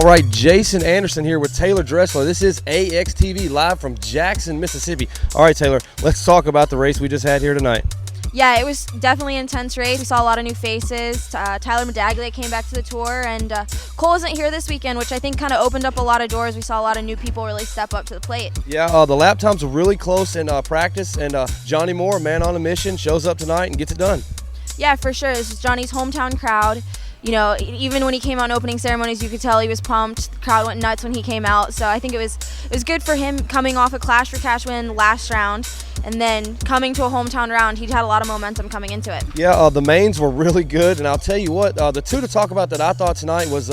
All right, Jason Anderson here with Taylor Dressler. This is AXTV live from Jackson, Mississippi. All right, Taylor, let's talk about the race we just had here tonight. Yeah, it was definitely an intense race. We saw a lot of new faces. Tyler Medaglia came back to the tour, and Cole isn't here this weekend, which I think kind of opened up a lot of doors. We saw a lot of new people really step up to the plate. Yeah, the lap times were really close in practice, and Johnny Moore, man on a mission, shows up tonight and gets it done. Yeah, for sure. This is Johnny's hometown crowd. You know, even when he came out in opening ceremonies, you could tell he was pumped. The crowd went nuts when he came out. So I think it was good for him coming off a Clash for Cash win last round, and then coming to a hometown round. He'd had a lot of momentum coming into it. Yeah, the mains were really good, and I'll tell you what, the two to talk about that I thought tonight was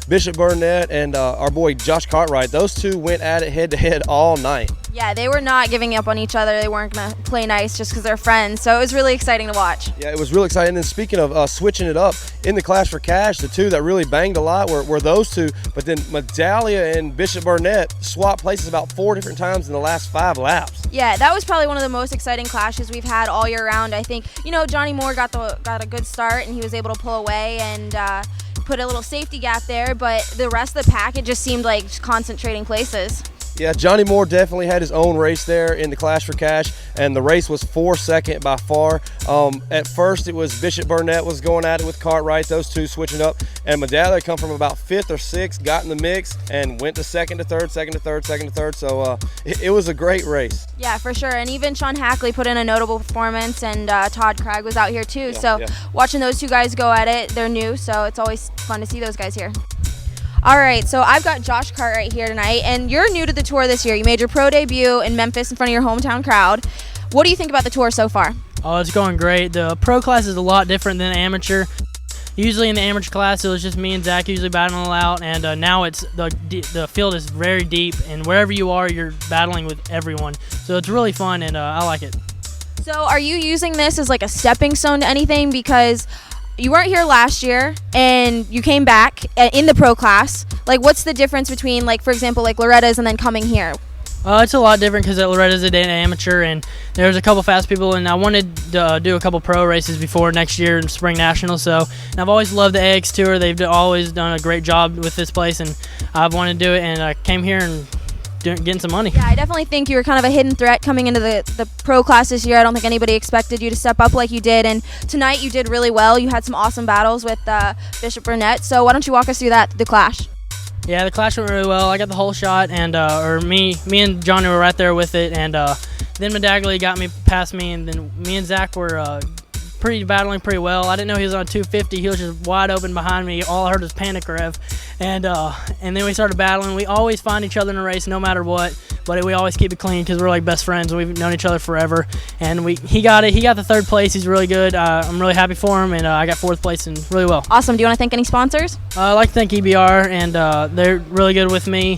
Bishop-Burnett and our boy Josh Cartwright. Those two went at it head-to-head all night. Yeah, they were not giving up on each other. They weren't going to play nice just because they're friends. So it was really exciting to watch. Yeah, it was really exciting. And speaking of switching it up, in the Clash for Cash, the two that really banged a lot were those two. But then Medaglia and Bishop-Burnett swapped places about 4 different times in the last 5 laps. Yeah, that was probably one of the most exciting clashes we've had all year round. I think, you know, Johnny Moore got a good start, and he was able to pull away and put a little safety gap there. But the rest of the pack, it just seemed like concentrating places. Yeah, Johnny Moore definitely had his own race there in the Clash for Cash, and the race was 4nd by far. At first, it was Bishop-Burnett was going at it with Cartwright, those two switching up, and Medaglia come from about 5th or 6th, got in the mix, and went to 2nd to 3rd, 2nd to 3rd, 2nd to 3rd. So it was a great race. Yeah, for sure. And even Sean Hackley put in a notable performance, and Todd Craig was out here too. Watching those two guys go at it, they're new, so it's always fun to see those guys here. All right, so I've got Josh Cartwright here tonight, and you're new to the tour this year. You made your pro debut in Memphis in front of your hometown crowd. What do you think about the tour so far? Oh, it's going great. The pro class is a lot different than amateur. Usually in the amateur class, it was just me and Zach usually battling out, and now it's the field is very deep, and wherever you are, you're battling with everyone. So it's really fun, and I like it. So are you using this as like a stepping stone to anything? Because you weren't here last year, and you came back in the pro class. Like, what's the difference between, like, for example, like Loretta's and then coming here? It's a lot different because at Loretta's an amateur, and there's a couple fast people, and I wanted to do a couple pro races before next year in Spring Nationals. So, and I've always loved the AX Tour. They've always done a great job with this place, and I've wanted to do it, and I came here and getting some money. Yeah, I definitely think you were kind of a hidden threat coming into the pro class this year. I don't think anybody expected you to step up like you did, and tonight you did really well. You had some awesome battles with Bishop-Burnett, so why don't you walk us through the clash? Yeah, the clash went really well. I got the whole shot, and me and Johnny were right there with it, and then Medaglia got me past me, and then me and Zach were battling pretty well. I didn't know he was on 250. He was just wide open behind me. All I heard was panic rev, and then we started battling. We always find each other in a race, no matter what. But we always keep it clean because we're like best friends. We've known each other forever, and he got it. He got the 3rd place. He's really good. I'm really happy for him, and I got 4th place and really well. Awesome. Do you want to thank any sponsors? I'd like to thank EBR, and they're really good with me.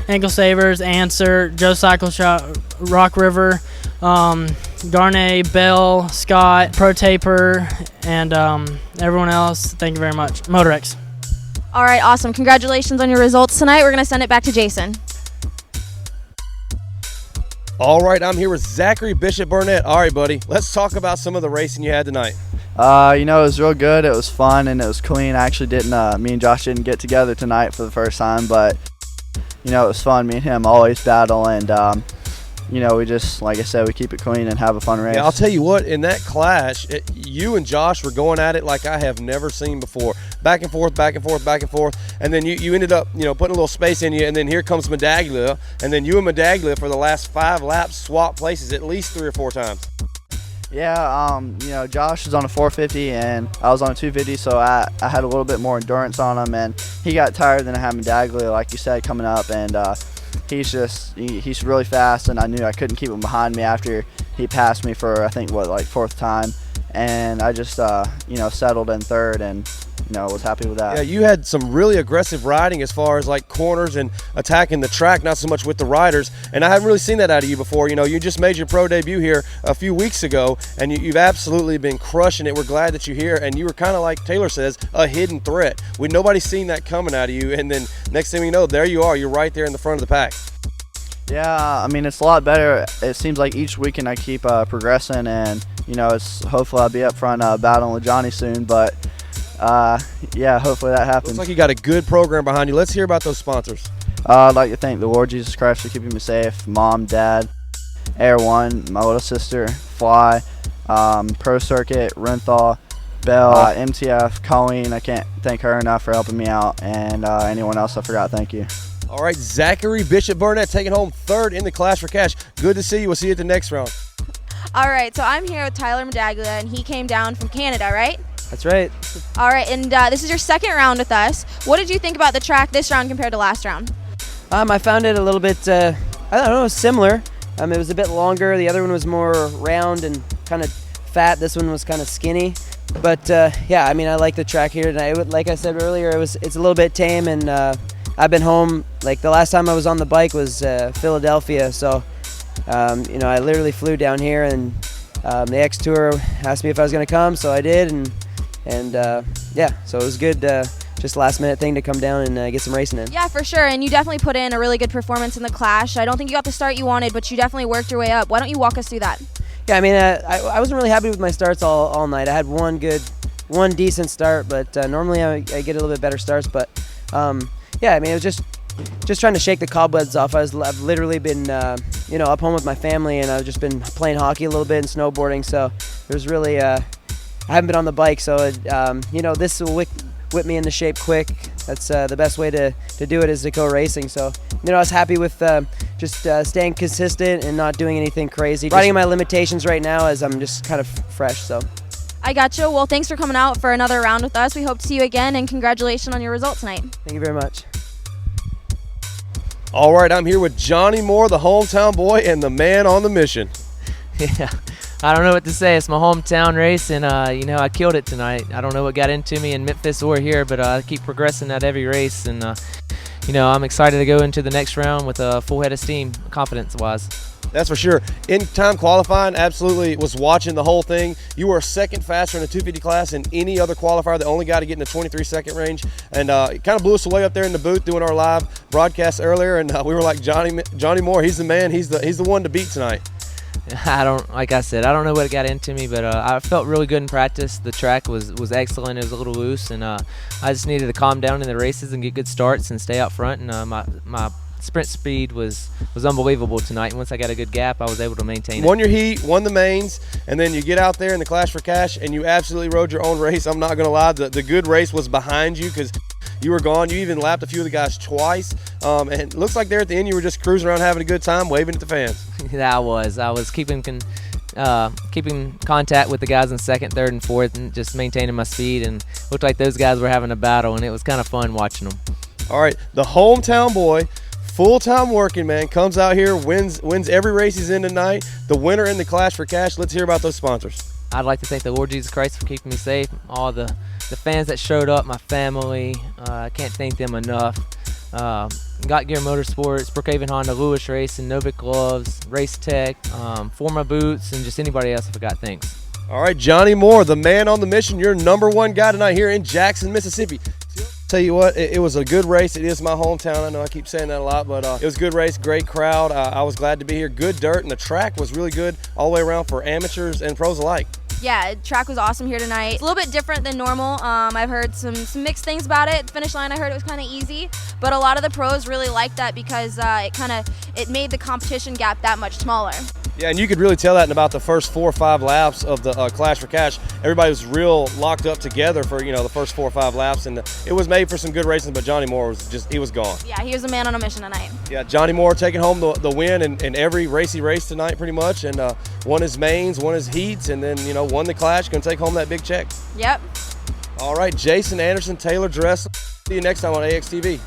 Ankle Savers, Answer, Joe Cycle Shop, Rock River, Garnet, Bell, Scott, Pro Taper, and everyone else. Thank you very much. Motorex. All right, awesome. Congratulations on your results tonight. We're going to send it back to Jason. All right, I'm here with Zachary Bishop-Burnett. All right, buddy, let's talk about some of the racing you had tonight. You know, it was real good. It was fun, and it was clean. I actually me and Josh didn't get together tonight for the first time, but, you know, it was fun. Me and him always battle, and, you know, we just, like I said, we keep it clean and have a fun race. Yeah, I'll tell you what, in that clash, you and Josh were going at it like I have never seen before. Back and forth, back and forth, back and forth. And then you ended up, you know, putting a little space in you, and then here comes Medaglia. And then you and Medaglia for the last 5 laps swap places at least 3 or 4 times. Yeah, you know, Josh was on a 450 and I was on a 250, so I had a little bit more endurance on him, and he got tired. Then I had Medaglia, like you said, coming up, and he's really fast, and I knew I couldn't keep him behind me after he passed me for, I think, like 4th time, and I just you know, settled in 3rd, and, you know, was happy with that. Yeah, you had some really aggressive riding as far as like corners and attacking the track, not so much with the riders, and I haven't really seen that out of you before. You know, you just made your pro debut here a few weeks ago, and you've absolutely been crushing it. We're glad that you're here, and you were kind of, like Taylor says, a hidden threat. Nobody's seen that coming out of you, and then next thing you know, there you are. You're right there in the front of the pack. Yeah, I mean, it's a lot better. It seems like each weekend I keep progressing, and, you know, hopefully I'll be up front battling with Johnny soon, but yeah, hopefully that happens. Looks like you got a good program behind you. Let's hear about those sponsors. I'd like to thank the Lord Jesus Christ for keeping me safe. Mom, Dad, Air One, my little sister, Fly, Pro Circuit, Renthal, Bell, MTF, Colleen. I can't thank her enough for helping me out, and anyone else I forgot, thank you. All right, Zachary Bishop-Burnett taking home 3rd in the Clash for Cash. Good to see you. We'll see you at the next round. All right, so I'm here with Tyler Medaglia, and he came down from Canada, right? That's right. All right, and this is your 2nd round with us. What did you think about the track this round compared to last round? I found it a little bit, I don't know, similar. It was a bit longer. The other one was more round and kind of fat. This one was kind of skinny. But yeah, I mean, I like the track here tonight. Like I said earlier, it's a little bit tame, and I've been home. Like the last time I was on the bike was Philadelphia. So, you know, I literally flew down here, and the X Tour asked me if I was going to come, so I did, and yeah, so it was good. Just last minute thing to come down and get some racing in. Yeah, for sure, and you definitely put in a really good performance in the Clash. I don't think you got the start you wanted, but you definitely worked your way up. Why don't you walk us through that? Yeah, I mean, I wasn't really happy with my starts all night. I had one decent start, but normally I get a little bit better starts. But yeah, I mean, it was just trying to shake the cobwebs off. I've literally been you know, up home with my family, and I've just been playing hockey a little bit and snowboarding. So there's really I haven't been on the bike, so you know, this will whip me into shape quick. That's the best way to do it, is to go racing. So, you know, I was happy with just staying consistent and not doing anything crazy. Riding at my limitations right now, as I'm just kind of fresh. So I got you. Well, thanks for coming out for another round with us. We hope to see you again, and congratulations on your result tonight. thank you very much. All right, I'm here with Johnny Moore, the hometown boy and the man on the mission. Yeah, I don't know what to say. It's my hometown race, and you know, I killed it tonight. I don't know what got into me in Memphis or here, but I keep progressing at every race, and you know, I'm excited to go into the next round with a full head of steam, confidence-wise. That's for sure. In time qualifying, absolutely was watching the whole thing. You were 2nd faster in the 250 class than any other qualifier, the only guy to get in the 23-second range. And it kind of blew us away up there in the booth doing our live broadcast earlier. And we were like, Johnny Moore, he's the man. He's the one to beat tonight. Like I said, I don't know what got into me, but I felt really good in practice. The track was excellent. It was a little loose, and I just needed to calm down in the races and get good starts and stay out front. And my sprint speed was unbelievable tonight. And once I got a good gap, I was able to maintain it. Won your heat, won the mains, and then you get out there in the Clash for Cash, and you absolutely rode your own race. I'm not going to lie, the good race was behind you because you were gone. You even lapped a few of the guys twice, and it looks like there at the end you were just cruising around having a good time, waving at the fans. Yeah, I was keeping contact with the guys in 2nd, 3rd, and 4th, and just maintaining my speed, and looked like those guys were having a battle, and it was kind of fun watching them. All right, the hometown boy, full-time working man, comes out here, wins every race he's in tonight, the winner in the Clash for Cash. Let's hear about those sponsors. I'd like to thank the Lord Jesus Christ for keeping me safe, all the fans that showed up, my family. I can't thank them enough. Got Gear Motorsports, Brookhaven Honda, Lewis Racing, Novik Gloves, Race Tech, Forma Boots, and just anybody else I forgot. Thanks. All right, Johnny Moore, the man on the mission, your #1 guy tonight here in Jackson, Mississippi. Tell you what, it was a good race. It is my hometown. I know I keep saying that a lot, but it was a good race, great crowd. I was glad to be here. Good dirt, and the track was really good all the way around for amateurs and pros alike. Yeah, track was awesome here tonight. It's a little bit different than normal. I've heard some mixed things about it. The finish line, I heard it was kind of easy, but a lot of the pros really liked that because it made the competition gap that much smaller. Yeah, and you could really tell that in about the first 4 or 5 laps of the Clash for Cash. Everybody was real locked up together for, you know, the first 4 or 5 laps, and it was made for some good racing, but Johnny Moore he was gone. Yeah, he was a man on a mission tonight. Yeah, Johnny Moore taking home the win in every race he raced tonight pretty much, and won his mains, won his heats, and then, you know, won the Clash, going to take home that big check. Yep. All right, Jason Anderson, Taylor Dressel. See you next time on AXTV.